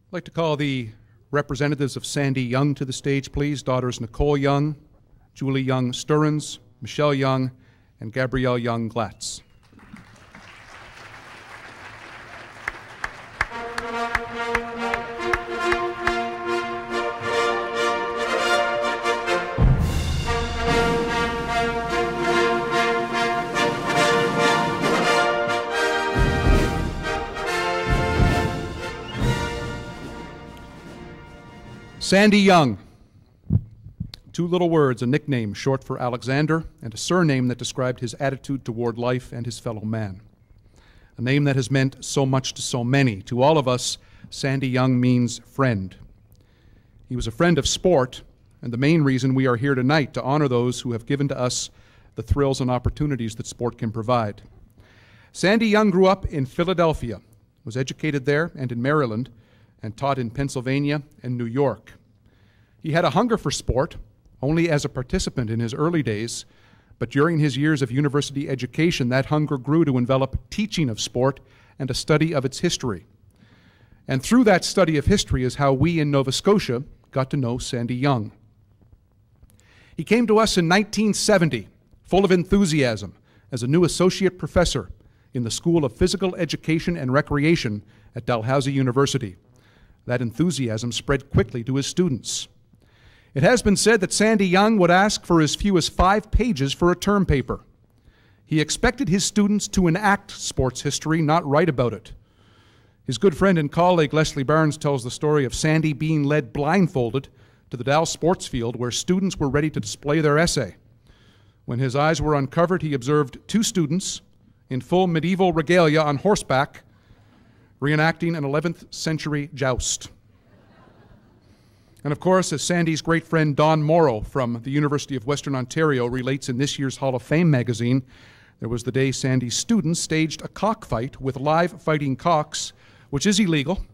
I'd like to call the representatives of Sandy Young to the stage, please. Daughters Nicole Young, Julie Young Sturins, Michelle Young, and Gabrielle Young Glatz. Sandy Young. Two little words, a nickname short for Alexander, and a surname that described his attitude toward life and his fellow man. A name that has meant so much to so many. To all of us, Sandy Young means friend. He was a friend of sport, and the main reason we are here tonight to honor those who have given to us the thrills and opportunities that sport can provide. Sandy Young grew up in Philadelphia, was educated there and in Maryland, and taught in Pennsylvania and New York. He had a hunger for sport, only as a participant in his early days, but during his years of university education, that hunger grew to envelop teaching of sport and a study of its history. And through that study of history is how we in Nova Scotia got to know Sandy Young. He came to us in 1970, full of enthusiasm, as a new associate professor in the School of Physical Education and Recreation at Dalhousie University. That enthusiasm spread quickly to his students. It has been said that Sandy Young would ask for as few as 5 pages for a term paper. He expected his students to enact sports history, not write about it. His good friend and colleague Leslie Barnes tells the story of Sandy being led blindfolded to the Dal sports field where students were ready to display their essay. When his eyes were uncovered, he observed 2 students in full medieval regalia on horseback reenacting an 11th century joust. And of course, as Sandy's great friend Don Morrow from the University of Western Ontario relates in this year's Hall of Fame magazine, there was the day Sandy's students staged a cockfight with live fighting cocks, which is illegal,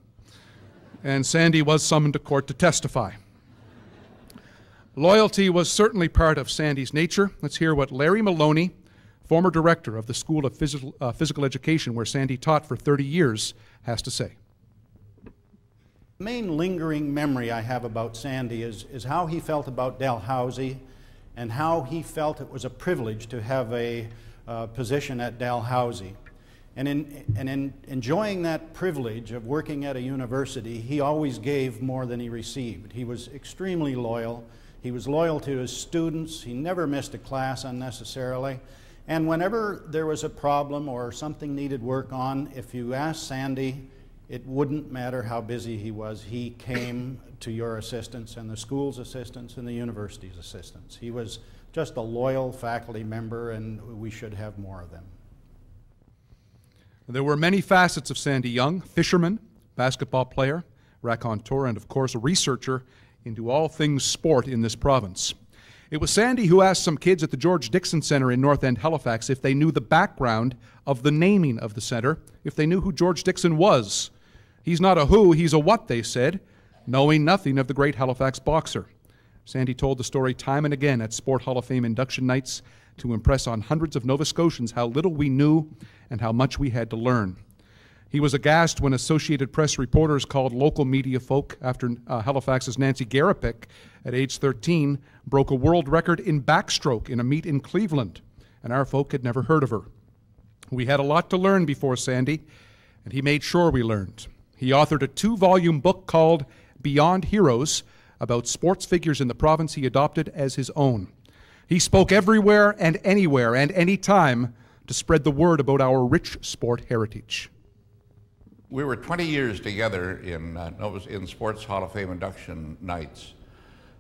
and Sandy was summoned to court to testify. Loyalty was certainly part of Sandy's nature. Let's hear what Larry Maloney, former director of the School of Physical Education, where Sandy taught for 30 years, has to say. The main lingering memory I have about Sandy is how he felt about Dalhousie and how he felt it was a privilege to have a position at Dalhousie. And in enjoying that privilege of working at a university, he always gave more than he received. He was extremely loyal. He was loyal to his students. He never missed a class unnecessarily. And whenever there was a problem or something needed work on, if you asked Sandy, it wouldn't matter how busy he was. He came to your assistance and the school's assistance and the university's assistance. He was just a loyal faculty member, and we should have more of them. There were many facets of Sandy Young: fisherman, basketball player, raconteur, and of course a researcher into all things sport in this province. It was Sandy who asked some kids at the George Dixon Centre in North End, Halifax, if they knew the background of the naming of the centre, if they knew who George Dixon was. He's not a who, he's a what, they said, knowing nothing of the great Halifax boxer. Sandy told the story time and again at Sport Hall of Fame induction nights to impress on hundreds of Nova Scotians how little we knew and how much we had to learn. He was aghast when Associated Press reporters called local media folk after Halifax's Nancy Garapick, at age 13, broke a world record in backstroke in a meet in Cleveland, and our folk had never heard of her. We had a lot to learn before Sandy, and he made sure we learned. He authored a 2-volume book called Beyond Heroes about sports figures in the province he adopted as his own. He spoke everywhere and anywhere and anytime to spread the word about our rich sport heritage. We were 20 years together in Sports Hall of Fame induction nights,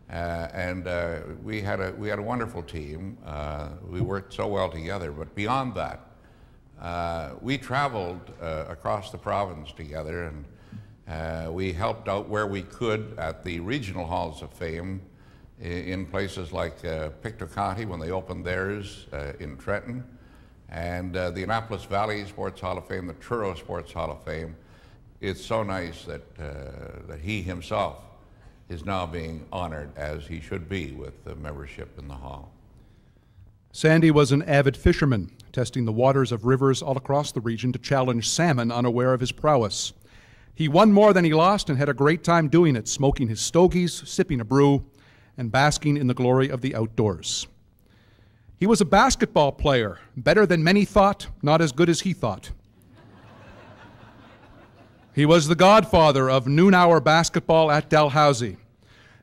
and we had a wonderful team. We worked so well together. But beyond that, we traveled across the province together, and we helped out where we could at the regional halls of fame in places like Pictou County when they opened theirs in Trenton, and the Annapolis Valley Sports Hall of Fame, the Truro Sports Hall of Fame. It's so nice that he himself is now being honored, as he should be, with the membership in the hall. Sandy was an avid fisherman, testing the waters of rivers all across the region to challenge salmon unaware of his prowess. He won more than he lost and had a great time doing it, smoking his stogies, sipping a brew, and basking in the glory of the outdoors. He was a basketball player, better than many thought, not as good as he thought. He was the godfather of noon-hour basketball at Dalhousie.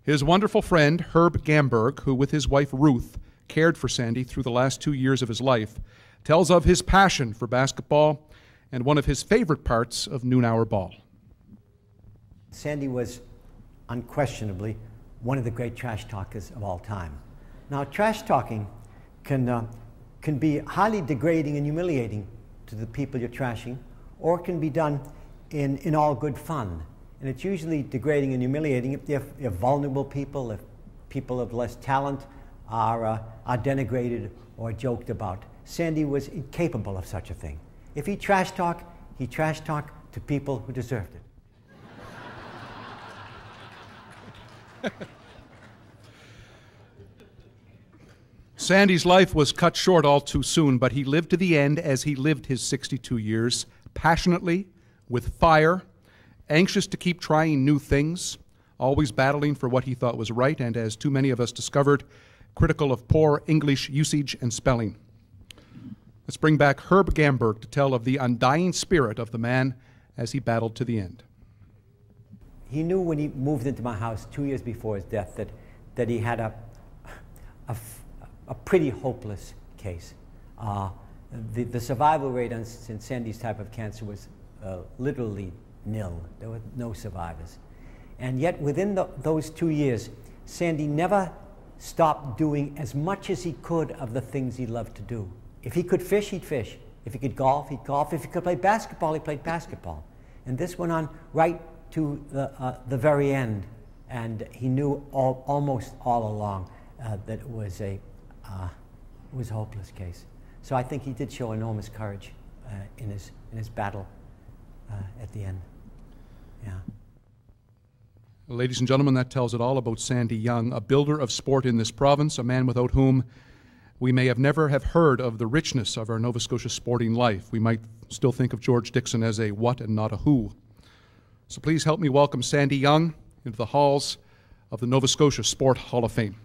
His wonderful friend, Herb Gamberg, who with his wife Ruth cared for Sandy through the last 2 years of his life, tells of his passion for basketball and one of his favorite parts of noon-hour ball. Sandy was unquestionably one of the great trash talkers of all time. Now, trash talking can be highly degrading and humiliating to the people you're trashing, or it can be done in all good fun. And it's usually degrading and humiliating if vulnerable people, if people of less talent are denigrated or joked about. Sandy was incapable of such a thing. If he trash talked to people who deserved it. Sandy's life was cut short all too soon, but he lived to the end as he lived his 62 years, passionately, with fire, anxious to keep trying new things, always battling for what he thought was right, and as too many of us discovered, critical of poor English usage and spelling. Let's bring back Herb Gamberg to tell of the undying spirit of the man as he battled to the end. He knew when he moved into my house 2 years before his death that he had a pretty hopeless case. The survival rate in Sandy's type of cancer was literally nil. There were no survivors. And yet within those 2 years, Sandy never stopped doing as much as he could of the things he loved to do. If he could fish, he'd fish. If he could golf, he'd golf. If he could play basketball, he played basketball. And this went on right to the very end. And he knew almost all along that it was a hopeless case. So I think he did show enormous courage in his battle at the end. Yeah. Ladies and gentlemen, that tells it all about Sandy Young, a builder of sport in this province, a man without whom we may have never have heard of the richness of our Nova Scotia sporting life. We might still think of George Dixon as a what and not a who. So please help me welcome Sandy Young into the halls of the Nova Scotia Sport Hall of Fame.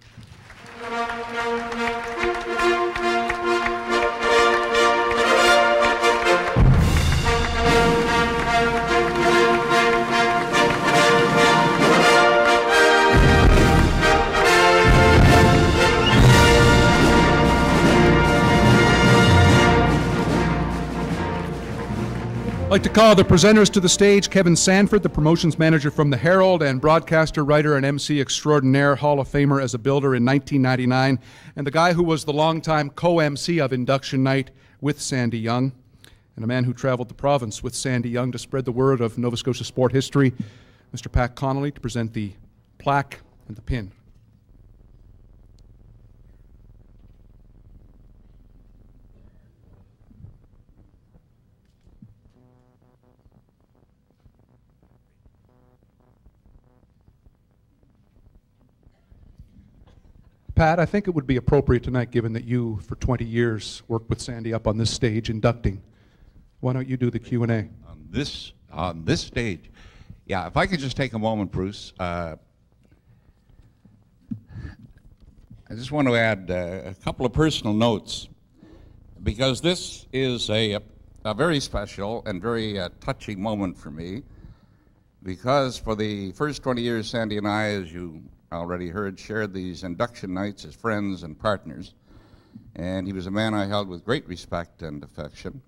I'd like to call the presenters to the stage. Kevin Sanford, the promotions manager from the Herald and broadcaster, writer, and MC extraordinaire, Hall of Famer as a builder in 1999, and the guy who was the longtime co-MC of Induction Night with Sandy Young, and a man who traveled the province with Sandy Young to spread the word of Nova Scotia sport history, Mr. Pat Connolly, to present the plaque and the pin. Pat, I think it would be appropriate tonight, given that you, for 20 years, worked with Sandy up on this stage inducting. Why don't you do the Q&A? On this stage? Yeah, if I could just take a moment, Bruce. I just want to add a couple of personal notes, because this is a very special and very touching moment for me, because for the first 20 years, Sandy and I, as you already heard, shared these induction nights as friends and partners, and he was a man I held with great respect and affection.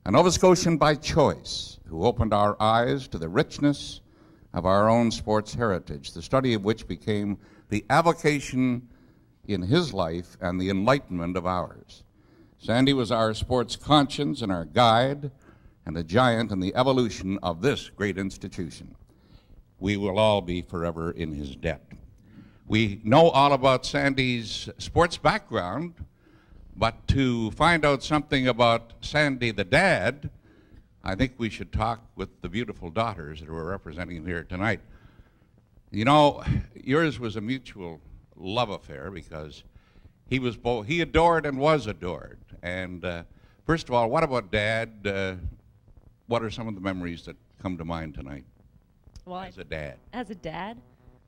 A Nova Scotian by choice, who opened our eyes to the richness of our own sports heritage, the study of which became the avocation in his life and the enlightenment of ours. Sandy was our sports conscience and our guide, and a giant in the evolution of this great institution. We will all be forever in his debt. We know all about Sandy's sports background, but to find out something about Sandy the dad, I think we should talk with the beautiful daughters that we're representing here tonight. You know, yours was a mutual love affair, because he adored and was adored. And first of all, what about Dad? what are some of the memories that come to mind tonight Well, as a dad? As a dad?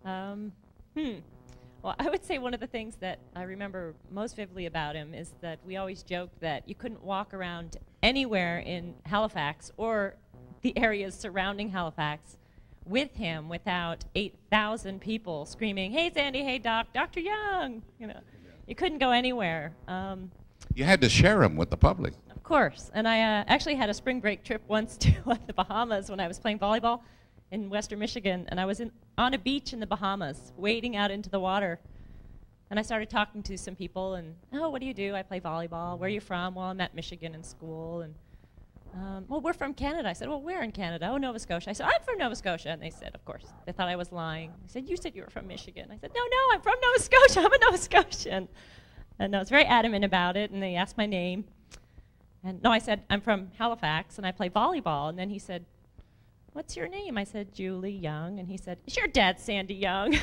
Well, I would say one of the things that I remember most vividly about him is that we always joked that you couldn't walk around anywhere in Halifax or the areas surrounding Halifax with him without 8,000 people screaming, "Hey, Sandy, hey, Doc, Dr. Young!" You know, you couldn't go anywhere. You had to share him with the public. Of course, and I actually had a spring break trip once to the Bahamas when I was playing volleyball in Western Michigan, and I was on a beach in the Bahamas, wading out into the water. And I started talking to some people, and, "Oh, what do you do?" "I play volleyball." "Where are you from?" "Well, I'm at Michigan in school." And, "Well, we're from Canada." I said, "Well, where in Canada?" "Oh, Nova Scotia." I said, "I'm from Nova Scotia." And they said, of course, they thought I was lying. I said, "You said you were from Michigan." I said, "No, I'm from Nova Scotia. I'm a Nova Scotian." And I was very adamant about it, and they asked my name. And no, I said, "I'm from Halifax, and I play volleyball." And then he said, "What's your name?" I said, "Julie Young." And he said, "Is your dad Sandy Young?"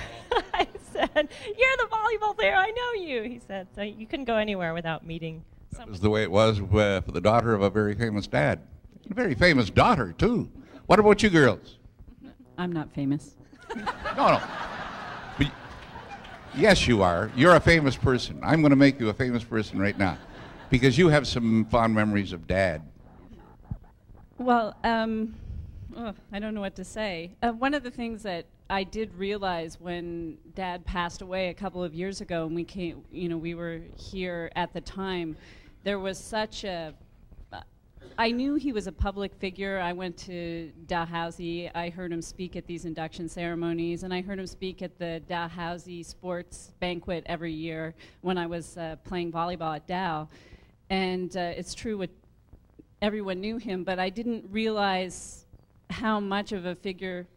I said, "You're the volleyball player, I know you." He said, so you couldn't go anywhere without meeting someone. That was the way it was for the daughter of a very famous dad. A very famous daughter, too. What about you girls? I'm not famous. No. But yes, you are. You're a famous person. I'm going to make you a famous person right now because you have some fond memories of Dad. Well, I don't know what to say. One of the things that I did realize when Dad passed away a couple of years ago, and we were here at the time, there was such a I knew he was a public figure. I went to Dalhousie. I heard him speak at these induction ceremonies, and I heard him speak at the Dalhousie sports banquet every year when I was playing volleyball at Dow. And it's true, everyone knew him, but I didn't realize how much of a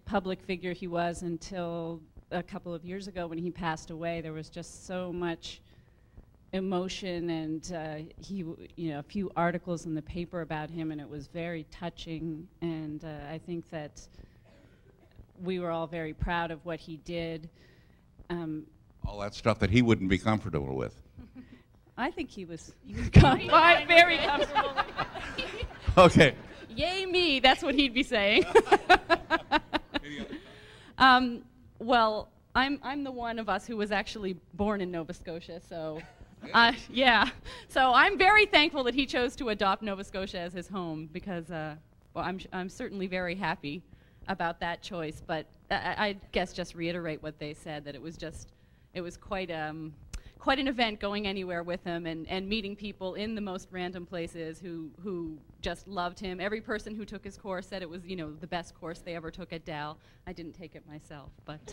public figure he was until a couple of years ago when he passed away. There was just so much emotion, and a few articles in the paper about him, and it was very touching. And I think that we were all very proud of what he did. All that stuff that he wouldn't be comfortable with. I think he was very comfortable. Okay. Yay me, that's what he'd be saying. Well, I'm the one of us who was actually born in Nova Scotia, so yeah. So I'm very thankful that he chose to adopt Nova Scotia as his home, because I'm certainly very happy about that choice. But I guess just reiterate what they said, that it was quite an event going anywhere with him, and meeting people in the most random places who just loved him. Every person who took his course said it was, the best course they ever took at Dal. I didn't take it myself, but.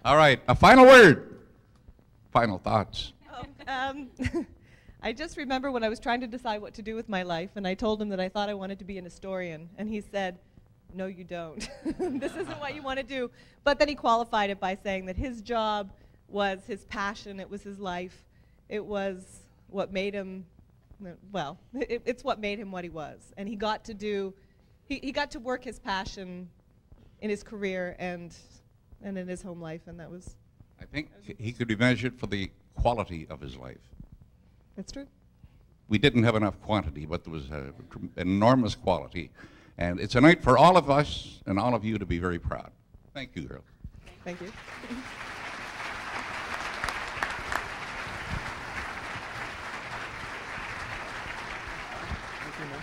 All right, a final word. Final thoughts. I just remember when I was trying to decide what to do with my life, and I told him that I thought I wanted to be an historian, and he said, "No, you don't. This isn't what you want to do." But then he qualified it by saying that his job was his passion, it was his life, it was what made him, well, it's what made him what he was. And he got to he got to work his passion in his career and in his home life, and that was... I think he could be measured for the quality of his life. That's true. We didn't have enough quantity, but there was an enormous quality. And it's a night for all of us and all of you to be very proud. Thank you, girls. Thank you. Thank you, man.